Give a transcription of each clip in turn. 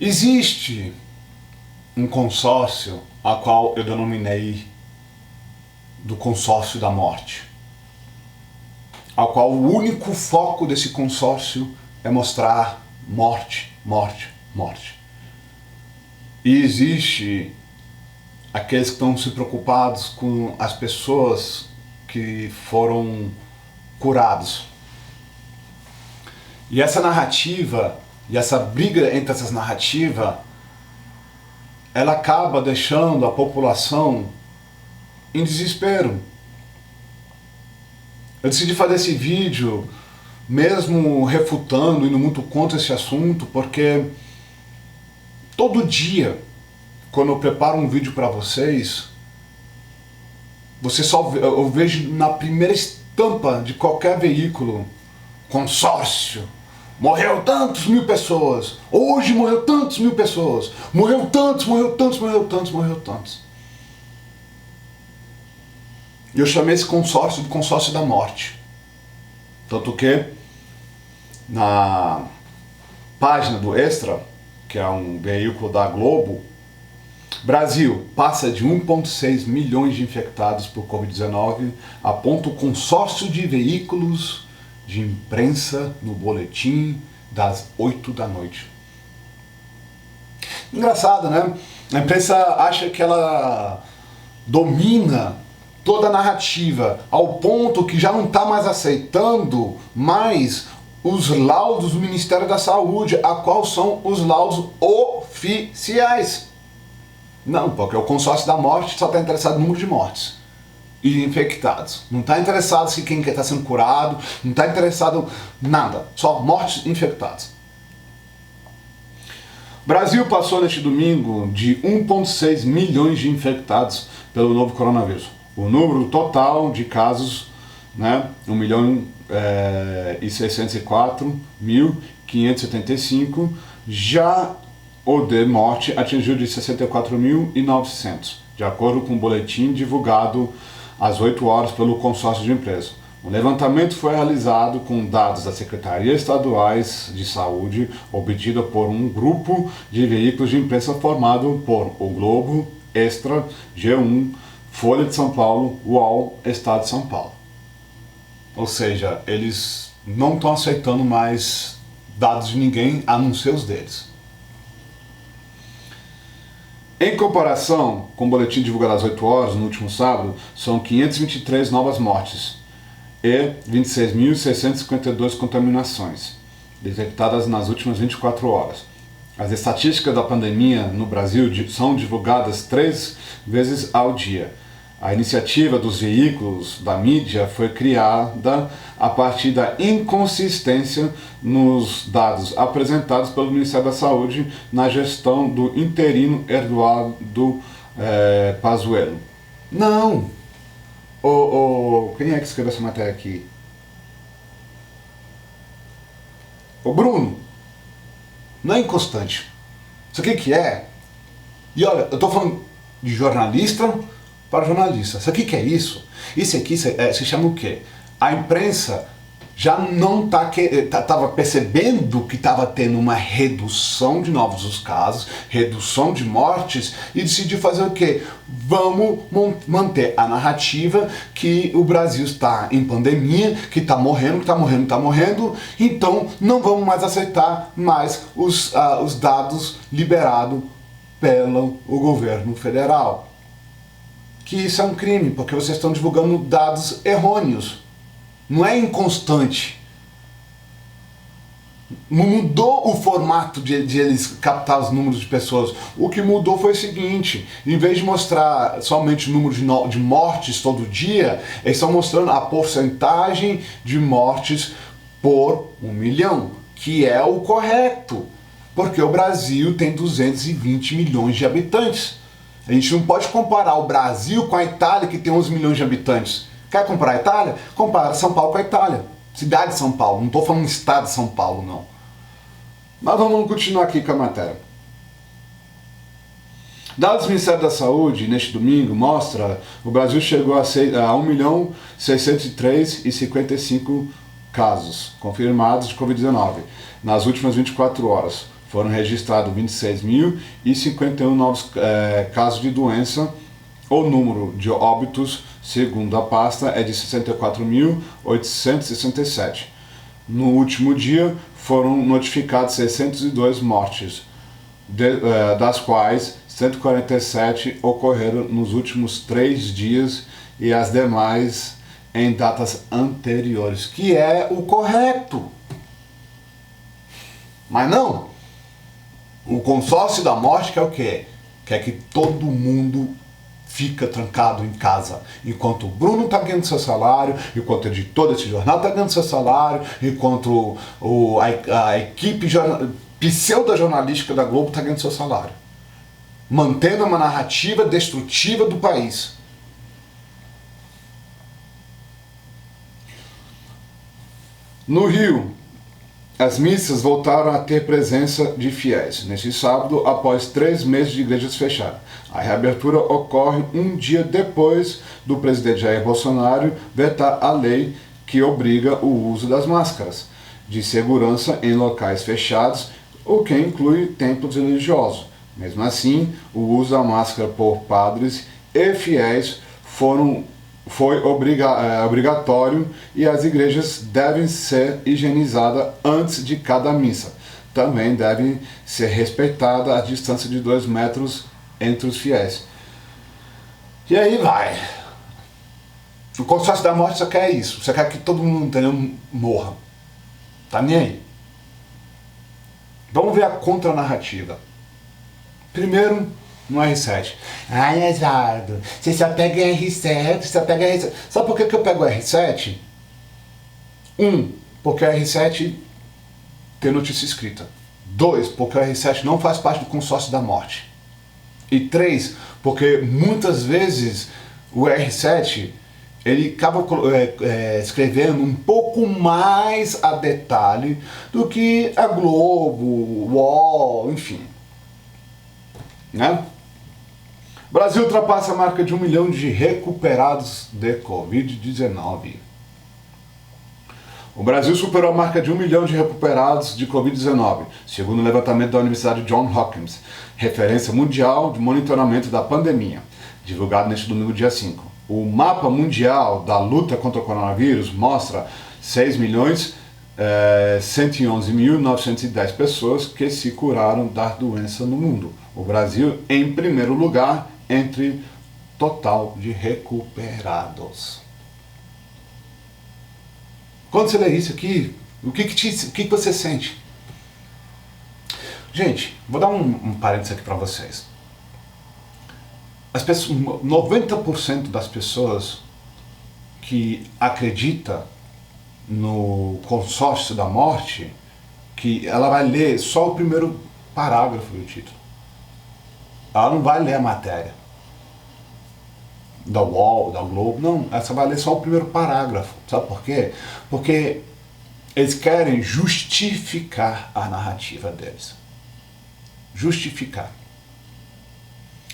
Existe um consórcio a qual eu denominei do consórcio da morte, ao qual o único foco desse consórcio é mostrar morte, morte, morte. E existe aqueles que estão se preocupados com as pessoas que foram curados. E essa narrativa, e essa briga entre essas narrativas, ela acaba deixando a população em desespero. Eu decidi fazer esse vídeo, mesmo refutando, indo muito contra esse assunto, porque todo dia, quando eu preparo um vídeo para vocês, eu vejo na primeira estampa de qualquer veículo, consórcio, morreu tantos mil pessoas, hoje morreu tantos mil pessoas, morreu tantos, morreu tantos, morreu tantos, morreu tantos. E eu chamei esse consórcio de consórcio da morte. Tanto que, na página do Extra, que é um veículo da Globo, Brasil passa de 1,6 milhões de infectados por Covid-19, aponta o consórcio de veículos de imprensa no boletim das 8 da noite. Engraçado, né? A imprensa acha que ela domina toda a narrativa, ao ponto que já não está mais aceitando mais os laudos do Ministério da Saúde, a qual são os laudos oficiais. Não, porque o consórcio da morte só está interessado no número de mortes e infectados. Não está interessado se quem está sendo curado, não está interessado em nada, só mortes e infectados. Brasil passou neste domingo de 1,6 milhões de infectados pelo novo coronavírus. O número total de casos, né, 1.604.575, já o de morte atingiu de 64.900, de acordo com o boletim divulgado às 8 horas pelo consórcio de empresas. O levantamento foi realizado com dados das Secretarias Estaduais de Saúde, obtido por um grupo de veículos de imprensa formado por O Globo, Extra, G1, Folha de São Paulo, UOL, Estado de São Paulo. Ou seja, eles não estão aceitando mais dados de ninguém, a não ser os deles. Em comparação com o boletim divulgado às 8 horas, no último sábado, são 523 novas mortes e 26.652 contaminações, detectadas nas últimas 24 horas. As estatísticas da pandemia no Brasil são divulgadas 3 vezes ao dia. A iniciativa dos veículos da mídia foi criada a partir da inconsistência nos dados apresentados pelo Ministério da Saúde na gestão do interino Eduardo Pazuello. Não! Quem é que escreveu essa matéria aqui? O Bruno! Não é inconstante. Isso aqui que é? E olha, eu estou falando de jornalista para jornalista. Isso aqui que é isso? Isso aqui se chama o quê? A imprensa já não estava percebendo que estava tendo uma redução de novos casos, redução de mortes, e decidiu fazer o quê? Vamos manter a narrativa que o Brasil está em pandemia, que está morrendo, então não vamos mais aceitar mais os dados liberados pelo governo federal. Que isso é um crime, porque vocês estão divulgando dados errôneos. Não é inconstante. Não mudou o formato de eles captar os números de pessoas. O que mudou foi o seguinte: em vez de mostrar somente o número de mortes todo dia, eles estão mostrando a porcentagem de mortes por 1 milhão, que é o correto, porque o Brasil tem 220 milhões de habitantes. A gente não pode comparar o Brasil com a Itália, que tem 11 milhões de habitantes. Quer comparar a Itália? Compara São Paulo com a Itália. Cidade de São Paulo, não estou falando estado de São Paulo, não. Mas vamos continuar aqui com a matéria. Dados do Ministério da Saúde, neste domingo, mostra que o Brasil chegou a 1.603.055 casos confirmados de Covid-19 nas últimas 24 horas. foram registrados 26.051 novos casos de doença. O número de óbitos, segundo a pasta, é de 64.867. No último dia, foram notificados 602 mortes, das quais 147 ocorreram nos últimos 3 dias e as demais em datas anteriores, que é o correto. Mas não, o consórcio da morte quer o quê? Quer que todo mundo fica trancado em casa, enquanto o Bruno está ganhando seu salário, enquanto o editor desse jornal está ganhando seu salário, enquanto a equipe pseudo-jornalística da Globo está ganhando seu salário, mantendo uma narrativa destrutiva do país. No Rio, as missas voltaram a ter presença de fiéis neste sábado, após 3 meses de igrejas fechadas. A reabertura ocorre um dia depois do presidente Jair Bolsonaro vetar a lei que obriga o uso das máscaras de segurança em locais fechados, o que inclui templos religiosos. Mesmo assim, o uso da máscara por padres e fiéis foi obrigatório e as igrejas devem ser higienizadas antes de cada missa. Também deve ser respeitada a distância de 2 metros entre os fiéis. E aí vai. O consórcio da morte só quer isso. Só quer que todo mundo, entendeu, morra. Tá nem aí. Vamos ver a contranarrativa. Primeiro, no R7. Ai, Eduardo, você só pega R7, só pega R7. Sabe por que eu pego R7? Porque a R7 tem notícia escrita. 2, porque a R7 não faz parte do consórcio da morte. E 3, porque muitas vezes o R7 ele acaba escrevendo um pouco mais a detalhe do que a Globo, o UOL, enfim. Né? O Brasil ultrapassa a marca de 1 milhão de recuperados de Covid-19. O Brasil superou a marca de 1 milhão de recuperados de Covid-19, segundo o levantamento da Universidade Johns Hopkins, referência mundial de monitoramento da pandemia, divulgado neste domingo, dia 5. O mapa mundial da luta contra o coronavírus mostra 6.111.910 pessoas que se curaram da doença no mundo. O Brasil em primeiro lugar entre total de recuperados. Quando você lê isso aqui, o que você sente? Gente, vou dar um parênteses aqui para vocês. As pessoas, 90% das pessoas que acreditam no consórcio da morte, que ela vai ler só o primeiro parágrafo do título. Ela não vai ler a matéria da UOL, da Globo, não, ela só vai ler só o primeiro parágrafo. Sabe por quê? Porque eles querem justificar a narrativa deles. Justificar.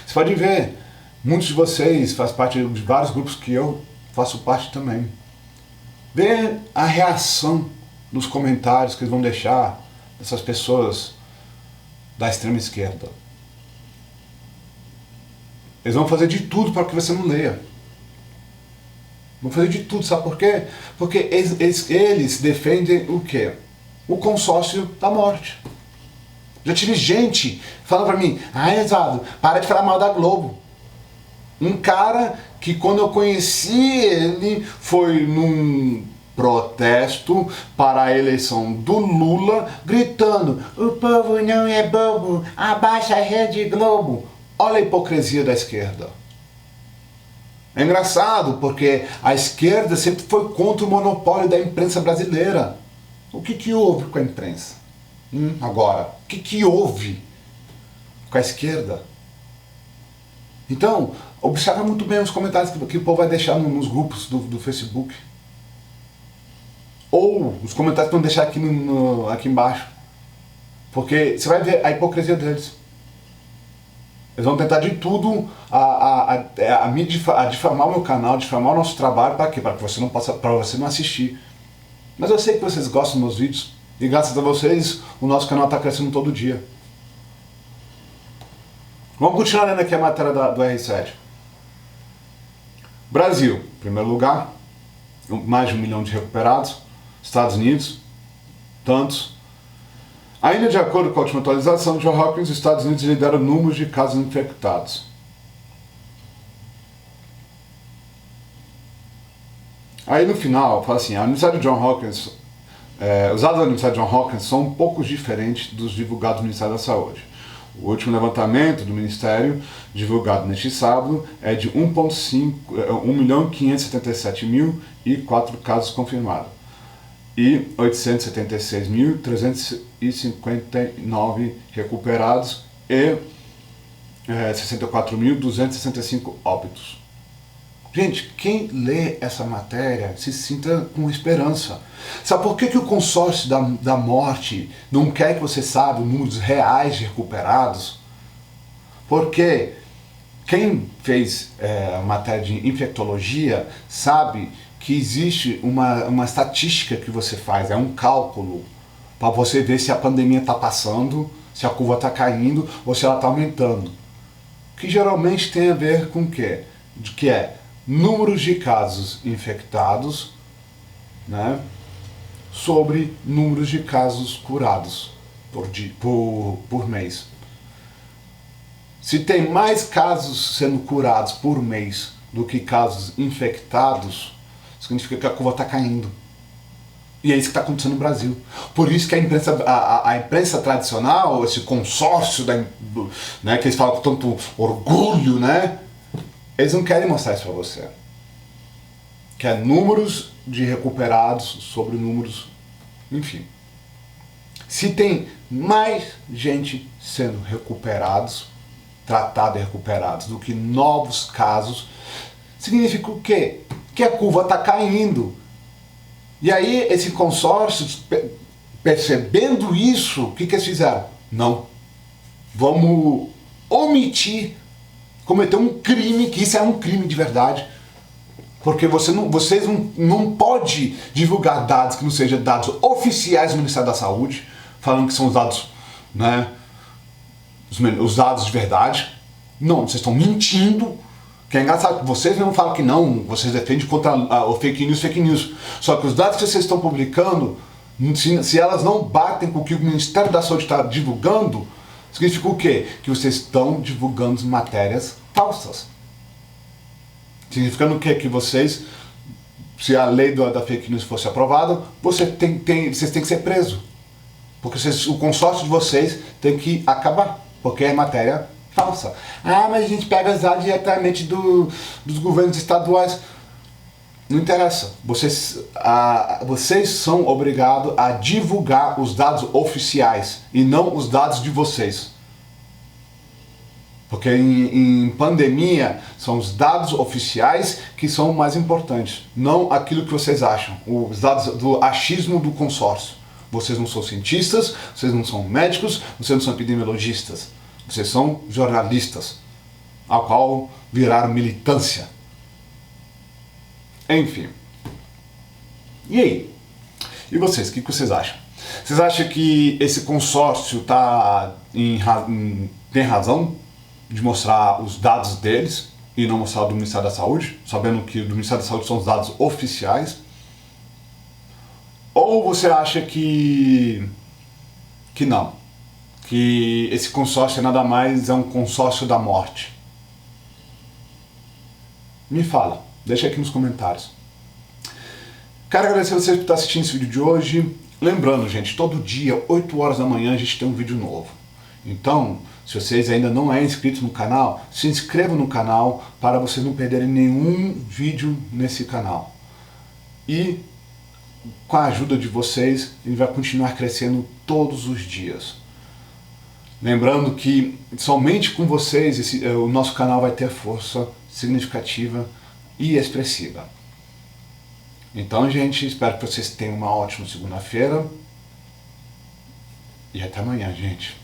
Você pode ver, muitos de vocês fazem parte de vários grupos que eu faço parte também. Vê a reação nos comentários que eles vão deixar dessas pessoas da extrema esquerda. Eles vão fazer de tudo para que você não leia. Vão fazer de tudo, sabe por quê? Porque eles defendem o quê? O consórcio da morte. Já tive gente falando para mim, Eduardo, para de falar mal da Globo. Um cara que quando eu conheci ele foi num protesto para a eleição do Lula, gritando, o povo não é bobo, abaixa a Rede Globo. Olha a hipocrisia da esquerda. É engraçado porque a esquerda sempre foi contra o monopólio da imprensa brasileira. O que houve com a imprensa? Agora, o que houve com a esquerda? Então, observa muito bem os comentários que o povo vai deixar nos grupos do Facebook. Ou os comentários que vão deixar aqui embaixo. Porque você vai ver a hipocrisia deles. Eles vão tentar de tudo a difamar o meu canal, difamar o nosso trabalho, para quê? Para que você não possa, para você não assistir. Mas eu sei que vocês gostam dos meus vídeos, E graças a vocês, o nosso canal está crescendo todo dia. Vamos continuar lendo aqui a matéria do R7. Brasil, em primeiro lugar, mais de 1 milhão de recuperados. Estados Unidos, tantos. Ainda de acordo com a última atualização, Johns Hopkins, os Estados Unidos lideram o número de casos infectados. Aí no final, fala assim, a Universidade de Johns Hopkins, os dados da Universidade de Johns Hopkins são um pouco diferentes dos divulgados do Ministério da Saúde. O último levantamento do Ministério, divulgado neste sábado, é de 1.577.004 casos confirmados e 876.359 recuperados e 64.265 óbitos. Gente, quem lê essa matéria se sinta com esperança. Sabe por que o consórcio da morte não quer que você saiba os números reais de recuperados? Porque quem fez a matéria de infectologia sabe que existe uma estatística que você faz, é um cálculo para você ver se a pandemia está passando, se a curva está caindo ou se ela está aumentando. Que geralmente tem a ver com o quê? Que é números de casos infectados, né, sobre números de casos curados por mês. Se tem mais casos sendo curados por mês do que casos infectados, significa que a curva está caindo. E é isso que está acontecendo no Brasil. Por isso que a imprensa tradicional, esse consórcio, né, que eles falam com tanto orgulho, né, eles não querem mostrar isso para você. Que é números de recuperados sobre números, enfim. Se tem mais gente sendo recuperados, tratada e recuperados, do que novos casos, significa o quê? Que a curva está caindo. E aí esse consórcio, percebendo isso, o que eles fizeram? Não. Vamos omitir, cometer um crime, que isso é um crime de verdade, porque vocês não podem divulgar dados que não sejam dados oficiais do Ministério da Saúde, falando que são os dados, né, os dados de verdade. Não, vocês estão mentindo. Que é engraçado que vocês não falam que não, vocês defendem contra o fake news. Só que os dados que vocês estão publicando, se elas não batem com o que o Ministério da Saúde está divulgando, significa o quê? Que vocês estão divulgando matérias falsas. Significando o quê? Que vocês, se a lei da fake news fosse aprovada, vocês têm que ser presos. Porque o consórcio de vocês tem que acabar, porque é matéria falsa. Ah, mas a gente pega os dados diretamente dos governos estaduais. Não interessa. Vocês são obrigados a divulgar os dados oficiais e não os dados de vocês. Porque em pandemia são os dados oficiais que são mais importantes, não aquilo que vocês acham, os dados do achismo do consórcio. Vocês não são cientistas, vocês não são médicos, vocês não são epidemiologistas, vocês são jornalistas, ao qual viraram militância. Enfim. E aí? E vocês, o que vocês acham? Vocês acham que esse consórcio tem razão de mostrar os dados deles e não mostrar do Ministério da Saúde, sabendo que do Ministério da Saúde são os dados oficiais? Ou você acha que não? Que esse consórcio nada mais é um consórcio da morte? Me fala, deixa aqui nos comentários. Quero agradecer a vocês por estar assistindo esse vídeo de hoje. Lembrando, gente, todo dia, 8 horas da manhã, a gente tem um vídeo novo. Então, se vocês ainda não é inscritos no canal, se inscrevam no canal para vocês não perderem nenhum vídeo nesse canal. E com a ajuda de vocês, ele vai continuar crescendo todos os dias. Lembrando que somente com vocês o nosso canal vai ter força significativa e expressiva. Então, gente, espero que vocês tenham uma ótima segunda-feira. E até amanhã, gente.